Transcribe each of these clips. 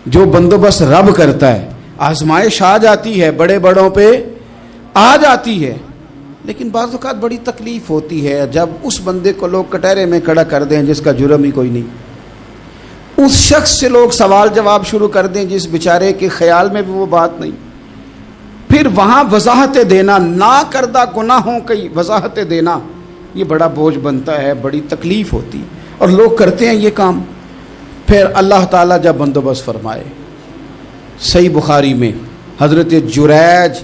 جو بندوبست رب کرتا ہے. آزمائش آ جاتی ہے, بڑے بڑوں پہ آ جاتی ہے, لیکن بعض اوقات بڑی تکلیف ہوتی ہے جب اس بندے کو لوگ کٹہرے میں کھڑا کر دیں جس کا جرم ہی کوئی نہیں, اس شخص سے لوگ سوال جواب شروع کر دیں جس بیچارے کے خیال میں بھی وہ بات نہیں. پھر وہاں وضاحتیں دینا, نہ کردہ گناہوں کی وضاحتیں دینا, یہ بڑا بوجھ بنتا ہے, بڑی تکلیف ہوتی, اور لوگ کرتے ہیں یہ کام. پھر اللہ تعالیٰ جب بندوبست فرمائے, صحیح بخاری میں حضرت جریج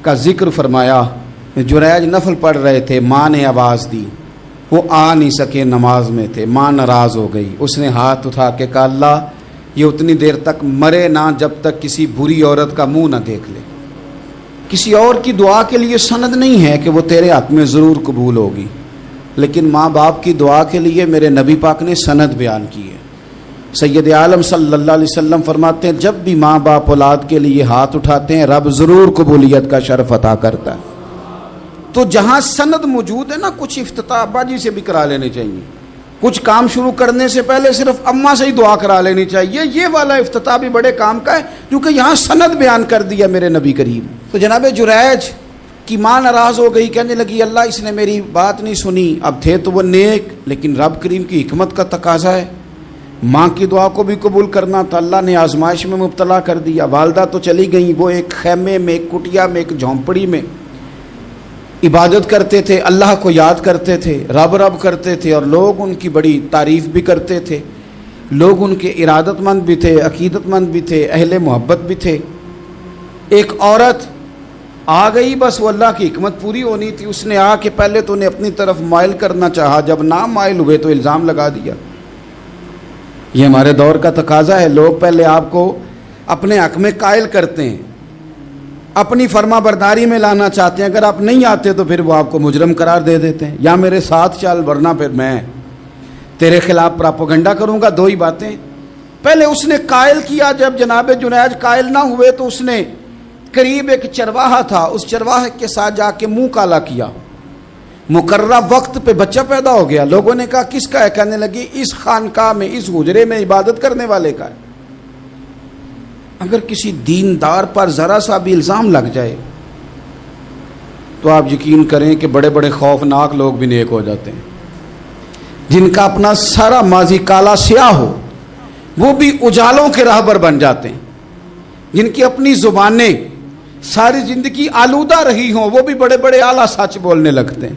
کا ذکر فرمایا. جریج نفل پڑھ رہے تھے, ماں نے آواز دی, وہ آ نہیں سکے, نماز میں تھے, ماں ناراض ہو گئی. اس نے ہاتھ اٹھا کے کہا اللہ یہ اتنی دیر تک مرے نہ جب تک کسی بری عورت کا منہ نہ دیکھ لے. کسی اور کی دعا کے لیے سند نہیں ہے کہ وہ تیرے حق میں ضرور قبول ہوگی, لیکن ماں باپ کی دعا کے لیے میرے نبی پاک نے سند بیان کی ہے. سید عالم صلی اللہ علیہ وسلم فرماتے ہیں جب بھی ماں باپ اولاد کے لیے ہاتھ اٹھاتے ہیں رب ضرور قبولیت کا شرف عطا کرتا ہے. تو جہاں سند موجود ہے نا, کچھ افتتاح ابا جی سے بھی کرا لینے چاہیے, کچھ کام شروع کرنے سے پہلے صرف اماں سے ہی دعا کرا لینی چاہیے. یہ والا افتتاح بھی بڑے کام کا ہے کیونکہ یہاں سند بیان کر دیا میرے نبی کریم. تو جناب جریج کی ماں ناراض ہو گئی, کہنے لگی اللہ اس نے میری بات نہیں سنی. اب تھے تو وہ نیک, لیکن رب کریم کی حکمت کا تقاضا ہے, ماں کی دعا کو بھی قبول کرنا تھا. اللہ نے آزمائش میں مبتلا کر دیا. والدہ تو چلی گئیں, وہ ایک خیمے میں, ایک کٹیا میں, ایک جھونپڑی میں عبادت کرتے تھے, اللہ کو یاد کرتے تھے, رب رب کرتے تھے, اور لوگ ان کی بڑی تعریف بھی کرتے تھے. لوگ ان کے ارادت مند بھی تھے, عقیدت مند بھی تھے, اہل محبت بھی تھے. ایک عورت آ گئی, بس وہ اللہ کی حکمت پوری ہونی تھی. اس نے آ کے پہلے تو انہیں اپنی طرف مائل کرنا چاہا, جب نہ مائل ہوئے تو الزام لگا دیا. یہ ہمارے دور کا تقاضا ہے, لوگ پہلے آپ کو اپنے حق میں قائل کرتے ہیں, اپنی فرما برداری میں لانا چاہتے ہیں. اگر آپ نہیں آتے تو پھر وہ آپ کو مجرم قرار دے دیتے ہیں, یا میرے ساتھ چل ورنہ پھر میں تیرے خلاف پراپوگنڈا کروں گا. دو ہی باتیں. پہلے اس نے قائل کیا, جب جناب جنیج قائل نہ ہوئے تو اس نے قریب ایک چرواہا تھا, اس چرواہے کے ساتھ جا کے منہ کالا کیا. مقررہ وقت پہ بچہ پیدا ہو گیا. لوگوں نے کہا کس کا ہے؟ کہنے لگی اس خانقاہ میں, اس حجرے میں عبادت کرنے والے کا ہے. اگر کسی دیندار پر ذرا سا بھی الزام لگ جائے تو آپ یقین کریں کہ بڑے بڑے خوفناک لوگ بھی نیک ہو جاتے ہیں. جن کا اپنا سارا ماضی کالا سیاہ ہو وہ بھی اجالوں کے راہبر بن جاتے ہیں. جن کی اپنی زبانیں ساری زندگی آلودہ رہی ہوں وہ بھی بڑے بڑے اعلیٰ سچ بولنے لگتے ہیں.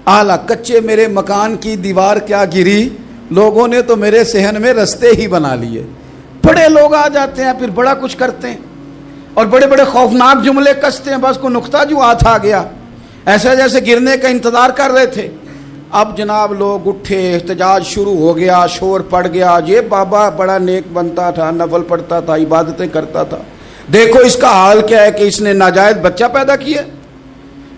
اعلیٰ کچے میرے مکان کی دیوار کیا گری, لوگوں نے تو میرے صحن میں رستے ہی بنا لیے. بڑے لوگ آ جاتے ہیں, پھر بڑا کچھ کرتے ہیں اور بڑے بڑے خوفناک جملے کستے ہیں. بس کو نقطہ جو ہاتھ آ گیا, ایسا جیسے گرنے کا انتظار کر رہے تھے. اب جناب لوگ اٹھے, احتجاج شروع ہو گیا, شور پڑ گیا. یہ بابا بڑا نیک بنتا تھا, نفل پڑھتا تھا, عبادتیں کرتا تھا, دیکھو اس کا حال کیا ہے کہ اس نے ناجائز بچہ پیدا کیا.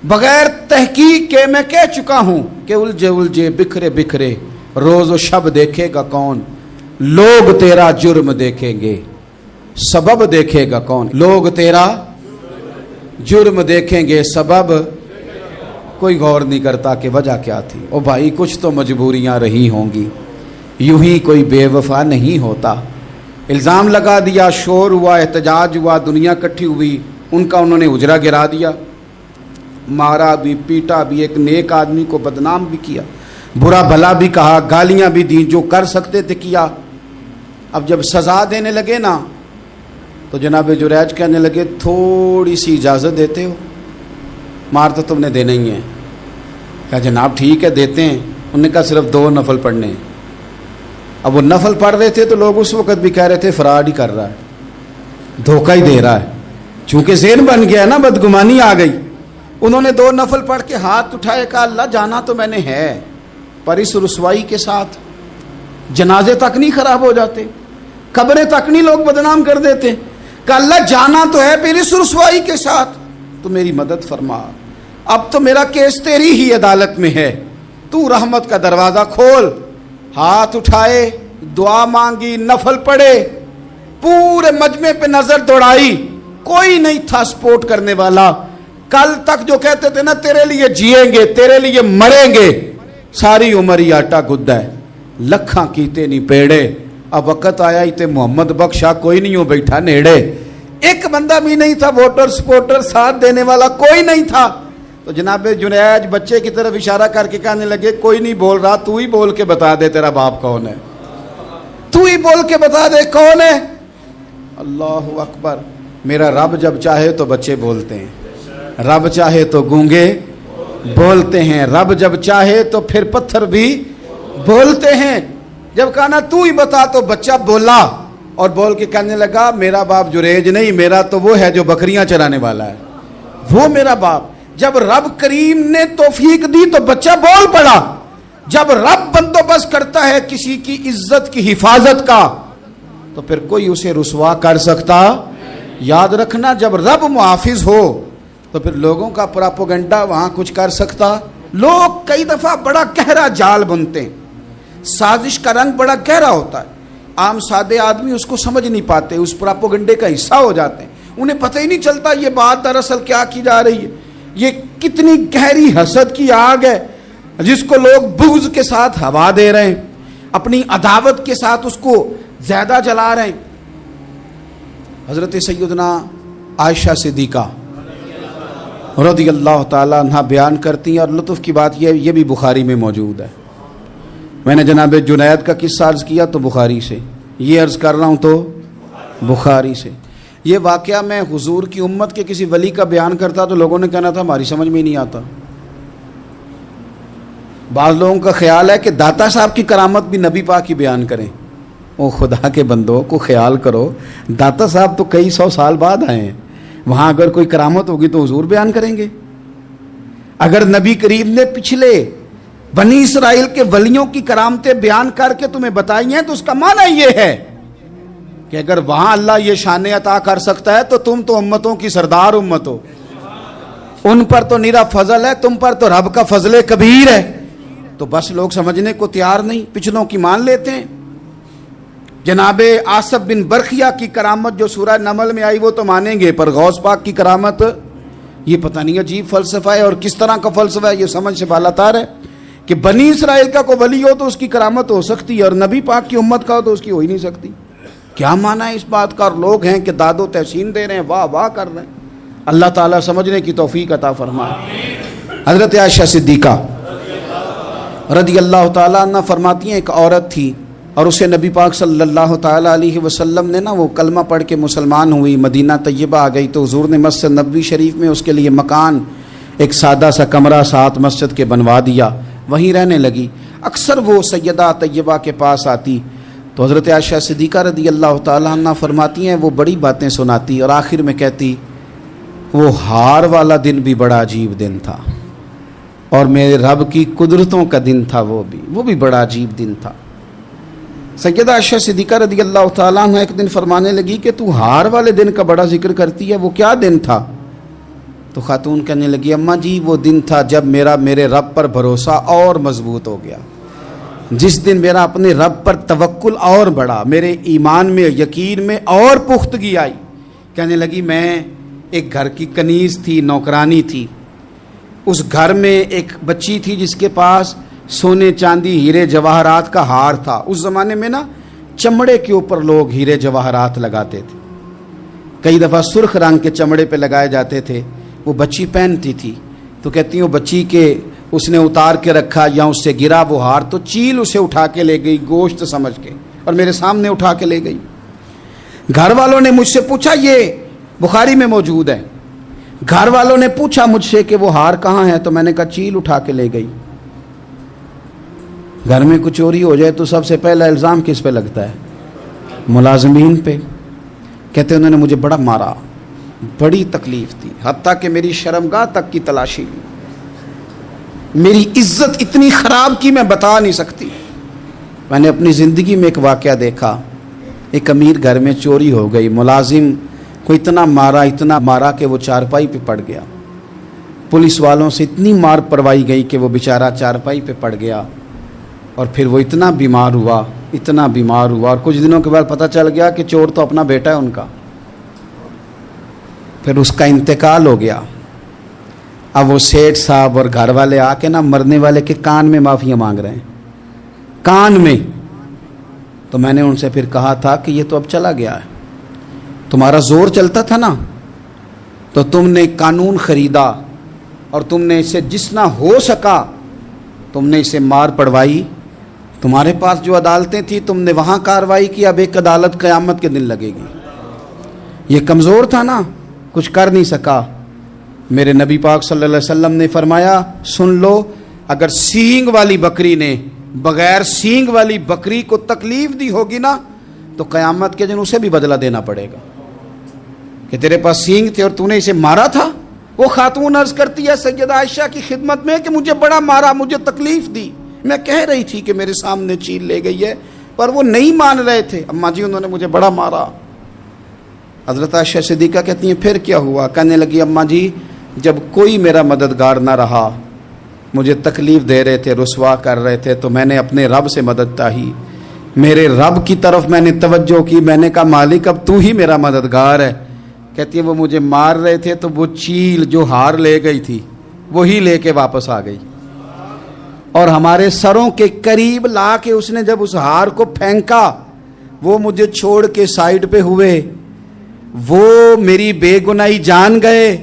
بغیر تحقیق کے میں کہہ چکا ہوں کہ الجھے الجھے بکھرے بکھرے روز و شب دیکھے گا کون, لوگ تیرا جرم دیکھیں گے, سبب دیکھے گا کون. لوگ تیرا جرم دیکھیں گے, سبب کوئی غور نہیں کرتا کہ وجہ کیا تھی. او بھائی کچھ تو مجبوریاں رہی ہوں گی, یوں ہی کوئی بے وفا نہیں ہوتا. الزام لگا دیا, شور ہوا, احتجاج ہوا, دنیا اکٹھی ہوئی, ان کا انہوں نے حجرہ گرا دیا, مارا بھی, پیٹا بھی, ایک نیک آدمی کو بدنام بھی کیا, برا بھلا بھی کہا, گالیاں بھی دی, جو کر سکتے تھے کیا. اب جب سزا دینے لگے نا تو جناب جریج کہنے لگے تھوڑی سی اجازت دیتے ہو, مار تو تم نے دینا ہی ہے. کہا جناب ٹھیک ہے دیتے ہیں. انہوں نے کہا صرف 2 نفل پڑھنے ہیں. اب وہ نفل پڑھ رہے تھے تو لوگ اس وقت بھی کہہ رہے تھے فراڈ ہی کر رہا ہے, دھوکہ ہی دے رہا ہے, چونکہ ذہن بن گیا نا, بدگمانی آ گئی. انہوں نے 2 نفل پڑھ کے ہاتھ اٹھائے, کہا اللہ جانا تو میں نے ہے, پر اس رسوائی کے ساتھ جنازے تک نہیں خراب ہو جاتے, قبریں تک نہیں لوگ بدنام کر دیتے. کہ اللہ جانا تو ہے, پھر اس رسوائی کے ساتھ تو میری مدد فرما. اب تو میرا کیس تیری ہی عدالت میں ہے, تو رحمت کا دروازہ کھول. ہاتھ اٹھائے, دعا مانگی, نفل پڑھے, پورے مجمع پہ نظر دوڑائی, کوئی نہیں تھا سپورٹ کرنے والا. کل تک جو کہتے تھے نا تیرے لیے جیئیں گے, تیرے لیے مریں گے, ساری عمر ہی آٹا گدا ہے. لکھاں کیتے نہیں پیڑے, اب وقت آیا تے محمد بخشا کوئی نہیں ہو بیٹھا نیڑے, ایک بندہ بھی نہیں تھا, ووٹر سپورٹر ساتھ دینے والا کوئی نہیں تھا. تو جناب جنید بچے کی طرف اشارہ کر کے کہنے لگے کوئی نہیں بول رہا, تو ہی بول کے بتا دے تیرا باپ کون ہے, تو ہی بول کے بتا دے کون ہے. اللہ اکبر. میرا رب جب چاہے تو بچے بولتے ہیں, رب چاہے تو گونگے بولتے ہیں, رب جب چاہے تو پھر پتھر بھی بولتے ہیں. جب کہا نا تو ہی بتا تو بچہ بولا اور بول کے کہنے لگا میرا باپ جریج نہیں, میرا تو وہ ہے جو بکریاں چرانے والا ہے, وہ میرا باپ. جب رب کریم نے توفیق دی تو بچہ بول پڑا. جب رب بندوبست کرتا ہے کسی کی عزت کی حفاظت کا تو پھر کوئی اسے رسوا کر سکتا. یاد رکھنا جب رب محافظ ہو تو پھر لوگوں کا پراپوگنڈا وہاں کچھ کر سکتا. لوگ کئی دفعہ بڑا گہرا جال بنتے ہیں, سازش کا رنگ بڑا گہرا ہوتا ہے, عام سادے آدمی اس کو سمجھ نہیں پاتے, اس پراپوگنڈے کا حصہ ہو جاتے ہیں, انہیں پتہ ہی نہیں چلتا یہ بات دراصل کیا کی جا رہی ہے. یہ کتنی گہری حسد کی آگ ہے جس کو لوگ بغض کے ساتھ ہوا دے رہے ہیں, اپنی عداوت کے ساتھ اس کو زیادہ جلا رہے ہیں. حضرت سیدنا عائشہ صدیقہ رضی اللہ تعالیٰ عنہ بیان کرتی ہیں, اور لطف کی بات یہ بھی بخاری میں موجود ہے. میں نے جناب جنید کا قصہ عرض کیا تو بخاری سے, یہ عرض کر رہا ہوں تو بخاری سے. یہ واقعہ میں حضور کی امت کے کسی ولی کا بیان کرتا تو لوگوں نے کہنا تھا ہماری سمجھ میں نہیں آتا. بعض لوگوں کا خیال ہے کہ داتا صاحب کی کرامت بھی نبی پاک کی بیان کریں. او خدا کے بندوں کو خیال کرو, داتا صاحب تو کئی سو سال بعد آئے ہیں, وہاں اگر کوئی کرامت ہوگی تو حضور بیان کریں گے. اگر نبی کریم نے پچھلے بنی اسرائیل کے ولیوں کی کرامتیں بیان کر کے تمہیں بتائی ہیں تو اس کا معنی یہ ہے کہ اگر وہاں اللہ یہ شان عطا کر سکتا ہے تو تم تو امتوں کی سردار امت ہو, ان پر تو نیرا فضل ہے, تم پر تو رب کا فضل کبیر ہے. تو بس لوگ سمجھنے کو تیار نہیں, پچھلوں کی مان لیتے ہیں. جناب آصف بن برخیہ کی کرامت جو سورہ نمل میں آئی وہ تو مانیں گے, پر غوث پاک کی کرامت یہ پتہ نہیں عجیب فلسفہ ہے اور کس طرح کا فلسفہ ہے, یہ سمجھ سے بالاتار ہے کہ بنی اسرائیل کا کوئی ولی ہو تو اس کی کرامت ہو سکتی ہے اور نبی پاک کی امت کا ہو تو اس کی ہو ہی نہیں سکتی. کیا معنی ہے اس بات کا؟ اور لوگ ہیں کہ داد و تحسین دے رہے ہیں, واہ واہ کر رہے ہیں. اللہ تعالیٰ سمجھنے کی توفیق عطا فرمائے. حضرت عائشہ صدیقہ رضی اللہ تعالیٰ عنہ فرماتی ہیں ایک عورت تھی اور اسے نبی پاک صلی اللہ تعالیٰ علیہ وسلم نے وہ کلمہ پڑھ کے مسلمان ہوئی, مدینہ طیبہ آ گئی تو حضور نے مسجد نبوی شریف میں اس کے لیے مکان, ایک سادہ سا کمرہ ساتھ مسجد کے بنوا دیا, وہیں رہنے لگی. اکثر وہ سیدہ طیبہ کے پاس آتی تو حضرت عائشہ صدیقہ رضی اللہ تعالیٰ عنہ فرماتی ہیں وہ بڑی باتیں سناتی اور آخر میں کہتی وہ ہار والا دن بھی بڑا عجیب دن تھا اور میرے رب کی قدرتوں کا دن تھا, وہ بھی بڑا عجیب دن تھا. سیدہ عائشہ صدیقہ رضی اللہ تعالیٰ عنہ ایک دن فرمانے لگی کہ تو ہار والے دن کا بڑا ذکر کرتی ہے, وہ کیا دن تھا؟ تو خاتون کہنے لگی اماں جی وہ دن تھا جب میرے رب پر بھروسہ اور مضبوط ہو گیا, جس دن میرا اپنے رب پر توکل اور بڑھا, میرے ایمان میں یقین میں اور پختگی آئی. کہنے لگی میں ایک گھر کی کنیز تھی, نوکرانی تھی, اس گھر میں ایک بچی تھی جس کے پاس سونے چاندی ہیرے جواہرات کا ہار تھا. اس زمانے میں نا چمڑے کے اوپر لوگ ہیرے جواہرات لگاتے تھے, کئی دفعہ سرخ رنگ کے چمڑے پہ لگائے جاتے تھے. وہ بچی پہنتی تھی تو کہتی ہیں وہ بچی کے اس نے اتار کے رکھا یا اس سے گرا وہ ہار تو چیل اسے اٹھا کے لے گئی گوشت سمجھ کے اور میرے سامنے اٹھا کے لے گئی. گھر والوں نے مجھ سے پوچھا, یہ بخاری میں موجود ہے, گھر والوں نے پوچھا مجھ سے کہ وہ ہار کہاں ہے, تو میں نے کہا چیل اٹھا کے لے گئی. گھر میں کچھ چوری ہو جائے تو سب سے پہلا الزام کس پہ لگتا ہے؟ ملازمین پہ. کہتے انہوں نے مجھے بڑا مارا, بڑی تکلیف تھی, حتیٰ کہ میری شرمگاہ تک کی تلاشی لی, میری عزت اتنی خراب کی میں بتا نہیں سکتی. میں نے اپنی زندگی میں ایک واقعہ دیکھا, ایک امیر گھر میں چوری ہو گئی, ملازم کو اتنا مارا کہ وہ چارپائی پہ پڑ گیا. پولیس والوں سے اتنی مار پروائی گئی کہ وہ بیچارہ چارپائی پہ پڑ گیا اور پھر وہ اتنا بیمار ہوا اور کچھ دنوں کے بعد پتہ چل گیا کہ چور تو اپنا بیٹا ہے ان کا. پھر اس کا انتقال ہو گیا. اب وہ سیٹھ صاحب اور گھر والے آ کے مرنے والے کے کان میں معافیاں مانگ رہے ہیں, کان میں تو میں نے ان سے پھر کہا تھا کہ یہ تو اب چلا گیا ہے، تمہارا زور چلتا تھا نا، تو تم نے قانون خریدا اور تم نے اسے جتنا ہو سکا تم نے اسے مار پڑوائی، تمہارے پاس جو عدالتیں تھیں تم نے وہاں کارروائی کی، اب ایک عدالت قیامت کے دن لگے گی۔ یہ کمزور تھا نا، کچھ کر نہیں سکا۔ میرے نبی پاک صلی اللہ علیہ وسلم نے فرمایا سن لو، اگر سینگ والی بکری نے بغیر سینگ والی بکری کو تکلیف دی ہوگی نا تو قیامت کے دن اسے بھی بدلہ دینا پڑے گا کہ تیرے پاس سینگ تھے اور تو نے اسے مارا تھا۔ وہ خاتون عرض کرتی ہے سیدہ عائشہ کی خدمت میں کہ مجھے بڑا مارا، مجھے تکلیف دی، میں کہہ رہی تھی کہ میرے سامنے چیل لے گئی ہے پر وہ نہیں مان رہے تھے، اماں جی انہوں نے مجھے بڑا مارا۔ حضرت عائشہ صدیقہ کہتی ہیں پھر کیا ہوا؟ کہنے لگی اماں جی جب کوئی میرا مددگار نہ رہا، مجھے تکلیف دے رہے تھے، رسوا کر رہے تھے، تو میں نے اپنے رب سے مدد چاہی، میرے رب کی طرف میں نے توجہ کی، میں نے کہا مالک اب تو ہی میرا مددگار ہے۔ کہتی ہے وہ مجھے مار رہے تھے تو وہ چیل جو ہار لے گئی تھی وہی لے کے واپس آ گئی، اور ہمارے سروں کے قریب لا کے اس نے جب اس ہار کو پھینکا وہ مجھے چھوڑ کے سائیڈ پہ ہوئے، وہ میری بے گناہی جان گئے،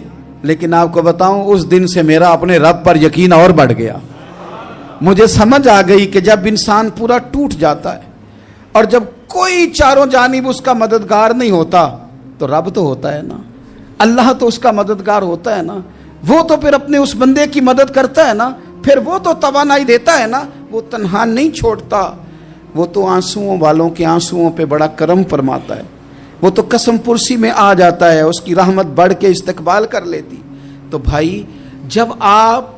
لیکن آپ کو بتاؤں اس دن سے میرا اپنے رب پر یقین اور بڑھ گیا۔ مجھے سمجھ آ گئی کہ جب انسان پورا ٹوٹ جاتا ہے اور جب کوئی چاروں جانب اس کا مددگار نہیں ہوتا تو رب تو ہوتا ہے نا، اللہ تو اس کا مددگار ہوتا ہے نا، وہ تو پھر اپنے اس بندے کی مدد کرتا ہے نا، پھر وہ تو توانائی دیتا ہے نا، وہ تنہا نہیں چھوڑتا، وہ تو آنسوؤں والوں کے آنسوؤں پہ بڑا کرم فرماتا ہے، وہ تو قسم پرسی میں آ جاتا ہے، اس کی رحمت بڑھ کے استقبال کر لیتی۔ تو بھائی جب آپ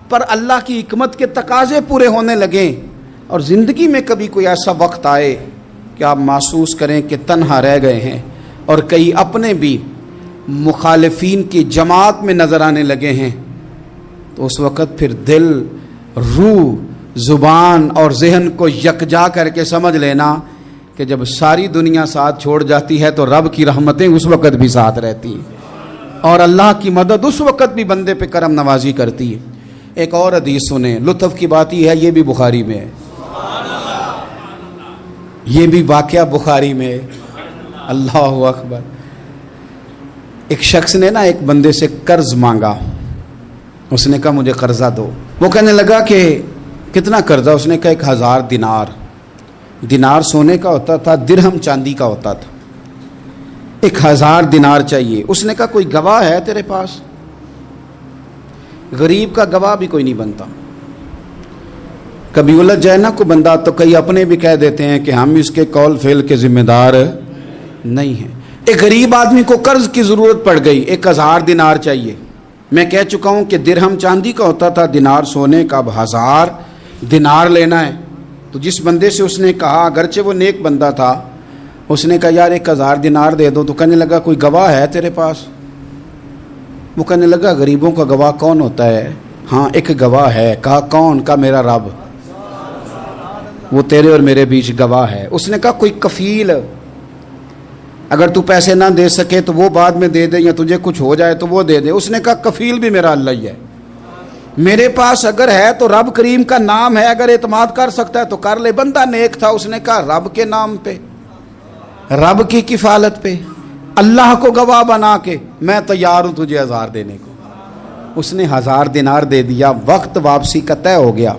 پر اللہ کی حکمت کے تقاضے پورے ہونے لگیں اور زندگی میں کبھی کوئی ایسا وقت آئے کہ آپ محسوس کریں کہ تنہا رہ گئے ہیں اور کئی اپنے بھی مخالفین کی جماعت میں نظر آنے لگے ہیں، تو اس وقت پھر دل، روح، زبان اور ذہن کو یکجا کر کے سمجھ لینا کہ جب ساری دنیا ساتھ چھوڑ جاتی ہے تو رب کی رحمتیں اس وقت بھی ساتھ رہتی ہیں اور اللہ کی مدد اس وقت بھی بندے پہ کرم نوازی کرتی ہے۔ ایک اور حدیث سنیں، لطف کی بات یہ ہے یہ بھی بخاری میں ہے، یہ بھی واقعہ بخاری میں ہے۔ اللہ اکبر۔ ایک شخص نے نا ایک بندے سے قرض مانگا، اس نے کہا مجھے قرضہ دو۔ وہ کہنے لگا کہ کتنا قرضہ؟ اس نے کہا 1000 دینار۔ دینار سونے کا ہوتا تھا، درہم چاندی کا ہوتا تھا۔ 1000 دینار چاہیے۔ اس نے کہا کوئی گواہ ہے تیرے پاس؟ غریب کا گواہ بھی کوئی نہیں بنتا، کبھی الجھ جائے نا کوئی بندہ تو کئی اپنے بھی کہہ دیتے ہیں کہ ہم اس کے قول فعل کے ذمہ دار نہیں ہیں۔ ایک غریب آدمی کو قرض کی ضرورت پڑ گئی، 1000 دینار چاہیے۔ میں کہہ چکا ہوں کہ درہم چاندی کا ہوتا تھا، دینار سونے کا، اب 1000 دینار لینا ہے۔ تو جس بندے سے اس نے کہا، اگرچہ وہ نیک بندہ تھا، اس نے کہا یار 1000 دینار دے دو، تو کہنے لگا کوئی گواہ ہے تیرے پاس؟ وہ کہنے لگا غریبوں کا گواہ کون ہوتا ہے؟ ہاں ایک گواہ ہے۔ کہا کون؟ کہا میرا رب، وہ تیرے اور میرے بیچ گواہ ہے۔ اس نے کہا کوئی کفیل، اگر تو پیسے نہ دے سکے تو وہ بعد میں دے دے، یا تجھے کچھ ہو جائے تو وہ دے دے۔ اس نے کہا کفیل بھی میرا اللہ ہی ہے، میرے پاس اگر ہے تو رب کریم کا نام ہے، اگر اعتماد کر سکتا ہے تو کر لے۔ بندہ نیک تھا، اس نے کہا رب کے نام پہ، رب کی کفالت پہ، اللہ کو گواہ بنا کے میں تیار ہوں تجھے 1000 دینے کو۔ اس نے 1000 دینار دے دیا، وقت واپسی کا طے ہو گیا،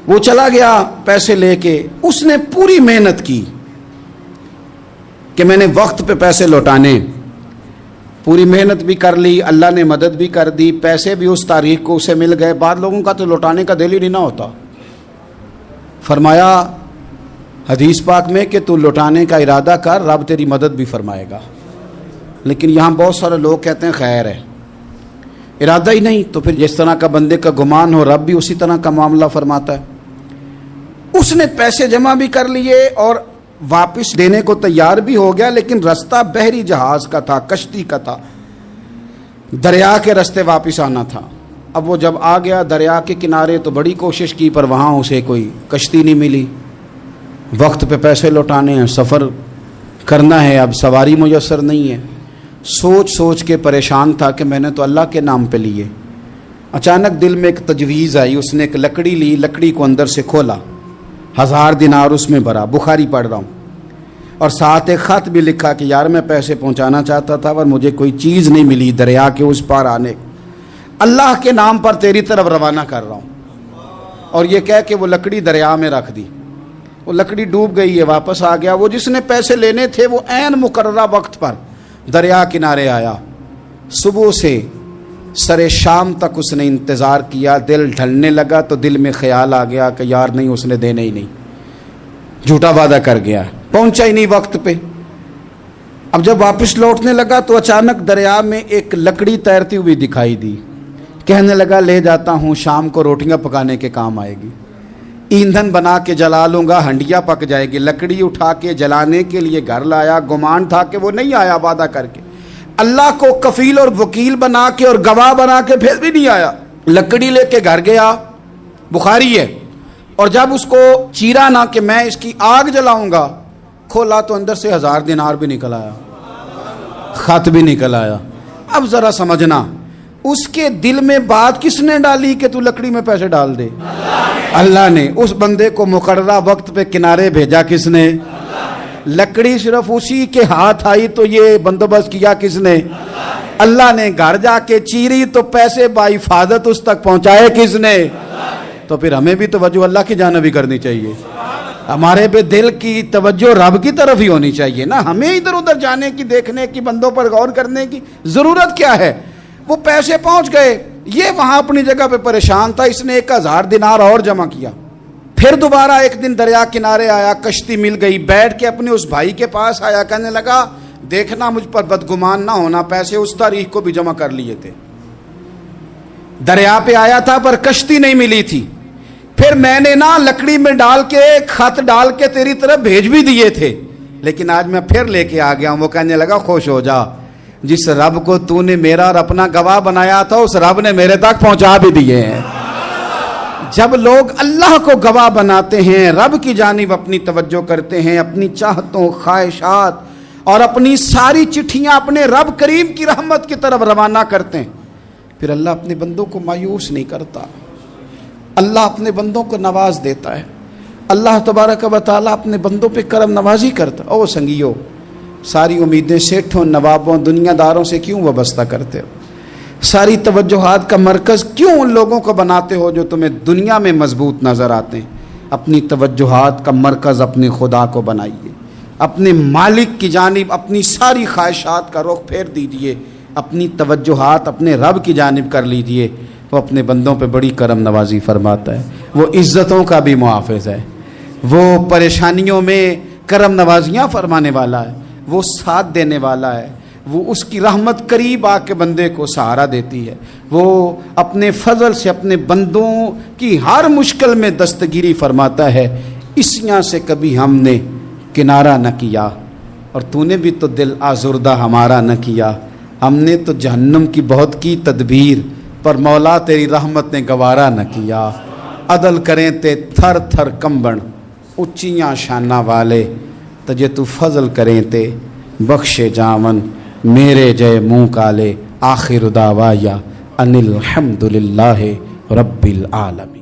وہ چلا گیا پیسے لے کے۔ اس نے پوری محنت کی کہ میں نے وقت پہ پیسے لوٹانے، پوری محنت بھی کر لی، اللہ نے مدد بھی کر دی، پیسے بھی اس تاریخ کو اسے مل گئے۔ بعض لوگوں کا تو لوٹانے کا دل ہی نہیں نہ ہوتا۔ فرمایا حدیث پاک میں کہ تو لوٹانے کا ارادہ کر، رب تیری مدد بھی فرمائے گا۔ لیکن یہاں بہت سارے لوگ کہتے ہیں خیر ہے، ارادہ ہی نہیں، تو پھر جس طرح کا بندے کا گمان ہو رب بھی اسی طرح کا معاملہ فرماتا ہے۔ اس نے پیسے جمع بھی کر لیے اور واپس دینے کو تیار بھی ہو گیا، لیکن رستہ بحری جہاز کا تھا، کشتی کا تھا، دریا کے رستے واپس آنا تھا۔ اب وہ جب آ گیا دریا کے کنارے تو بڑی کوشش کی، پر وہاں اسے کوئی کشتی نہیں ملی۔ وقت پہ پیسے لوٹانے ہیں، سفر کرنا ہے، اب سواری میسر نہیں ہے۔ سوچ سوچ کے پریشان تھا کہ میں نے تو اللہ کے نام پہ لیے۔ اچانک دل میں ایک تجویز آئی، اس نے ایک لکڑی لی، لکڑی کو اندر سے کھولا، 1000 دینار اس میں بھرا۔ بخاری پڑھ رہا ہوں۔ اور ساتھ ایک خط بھی لکھا کہ یار میں پیسے پہنچانا چاہتا تھا پر مجھے کوئی چیز نہیں ملی دریا کے اس پار آنے، اللہ کے نام پر تیری طرف روانہ کر رہا ہوں۔ اور یہ کہہ کہ وہ لکڑی دریا میں رکھ دی، وہ لکڑی ڈوب گئی ہے، واپس آ گیا۔ وہ جس نے پیسے لینے تھے وہ عین مقررہ وقت پر دریا کنارے آیا، صبح سے سر شام تک اس نے انتظار کیا۔ دل ڈھلنے لگا تو دل میں خیال آ گیا کہ یار نہیں، اس نے دینے ہی نہیں، جھوٹا وعدہ کر گیا، پہنچا ہی نہیں وقت پہ۔ اب جب واپس لوٹنے لگا تو اچانک دریا میں ایک لکڑی تیرتی ہوئی دکھائی دی، کہنے لگا لے جاتا ہوں، شام کو روٹیاں پکانے کے کام آئے گی، ایندھن بنا کے جلا لوں گا، ہنڈیا پک جائے گی۔ لکڑی اٹھا کے جلانے کے لیے گھر لایا، گمان تھا کہ وہ نہیں آیا وعدہ کر کے، اللہ کو کفیل اور وکیل بنا کے اور گواہ بنا کے پھر بھی نہیں آیا۔ لکڑی لے کے گھر گیا، بخاری ہے، اور جب اس کو چیرا نہ کہ میں اس کی آگ جلاؤں گا، کھولا تو اندر سے 1000 دینار بھی نکل آیا، خط بھی نکل آیا۔ اب ذرا سمجھنا، اس کے دل میں بات کس نے ڈالی کہ تو لکڑی میں پیسے ڈال دے؟ اللہ نے۔ اس بندے کو مقررہ وقت پہ کنارے بھیجا کس نے؟ لکڑی صرف اسی کے ہاتھ آئی تو یہ بندوبست کیا کس نے؟ اللہ نے۔ گھر جا کے چیری تو پیسے بحفاظت اس تک پہنچائے کس نے؟ تو پھر ہمیں بھی توجہ اللہ کی جانب ہی کرنی چاہیے، ہمارے پہ دل کی توجہ رب کی طرف ہی ہونی چاہیے نا، ہمیں ادھر ادھر جانے کی، دیکھنے کی، بندوں پر غور کرنے کی ضرورت کیا ہے؟ وہ پیسے پہنچ گئے، یہ وہاں اپنی جگہ پہ پریشان تھا، اس نے 1000 دینار اور جمع کیا۔ پھر دوبارہ ایک دن دریا کنارے آیا، کشتی مل گئی، بیٹھ کے اپنے اس بھائی کے پاس آیا، کہنے لگا دیکھنا مجھ پر بدگمان نہ ہونا، پیسے اس تاریخ کو بھی جمع کر لیے تھے، دریا پہ آیا تھا پر کشتی نہیں ملی تھی، پھر میں نے نا لکڑی میں ڈال کے خط ڈال کے تیری طرف بھیج بھی دیے تھے، لیکن آج میں پھر لے کے آ گیا ہوں۔ وہ کہنے لگا خوش ہو جا، جس رب کو تو نے میرا اور اپنا گواہ بنایا تھا اس رب نے میرے تک پہنچا بھی دیے ہیں۔ جب لوگ اللہ کو گواہ بناتے ہیں، رب کی جانب اپنی توجہ کرتے ہیں، اپنی چاہتوں، خواہشات اور اپنی ساری چٹھیاں اپنے رب کریم کی رحمت کی طرف روانہ کرتے ہیں، پھر اللہ اپنے بندوں کو مایوس نہیں کرتا، اللہ اپنے بندوں کو نواز دیتا ہے، اللہ تبارک و تعالیٰ اپنے بندوں پہ کرم نوازی کرتا۔ او سنگیو، ساری امیدیں سیٹھوں، نوابوں، دنیا داروں سے کیوں وابستہ کرتے ہو؟ ساری توجہات کا مرکز کیوں ان لوگوں کو بناتے ہو جو تمہیں دنیا میں مضبوط نظر آتے ہیں؟ اپنی توجہات کا مرکز اپنے خدا کو بنائیے، اپنے مالک کی جانب اپنی ساری خواہشات کا رخ پھیر دیجئے، اپنی توجہات اپنے رب کی جانب کر لیجئے، وہ اپنے بندوں پہ بڑی کرم نوازی فرماتا ہے، وہ عزتوں کا بھی محافظ ہے، وہ پریشانیوں میں کرم نوازیاں فرمانے والا ہے، وہ ساتھ دینے والا ہے، وہ اس کی رحمت قریب آ کے بندے کو سہارا دیتی ہے، وہ اپنے فضل سے اپنے بندوں کی ہر مشکل میں دستگیری فرماتا ہے۔ اسیاں سے کبھی ہم نے کنارہ نہ کیا، اور تو نے بھی تو دل آزردہ ہمارا نہ کیا، ہم نے تو جہنم کی بہت کی تدبیر، پر مولا تیری رحمت نے گوارا نہ کیا۔ عدل کریں تے تھر تھر کمبن، اچیاں شانہ والے، تجھے تو فضل کریں تے بخشے جاون، میرے جے منہ کالے۔ آخر دعوایا ان الحمد للہ رب العالمین۔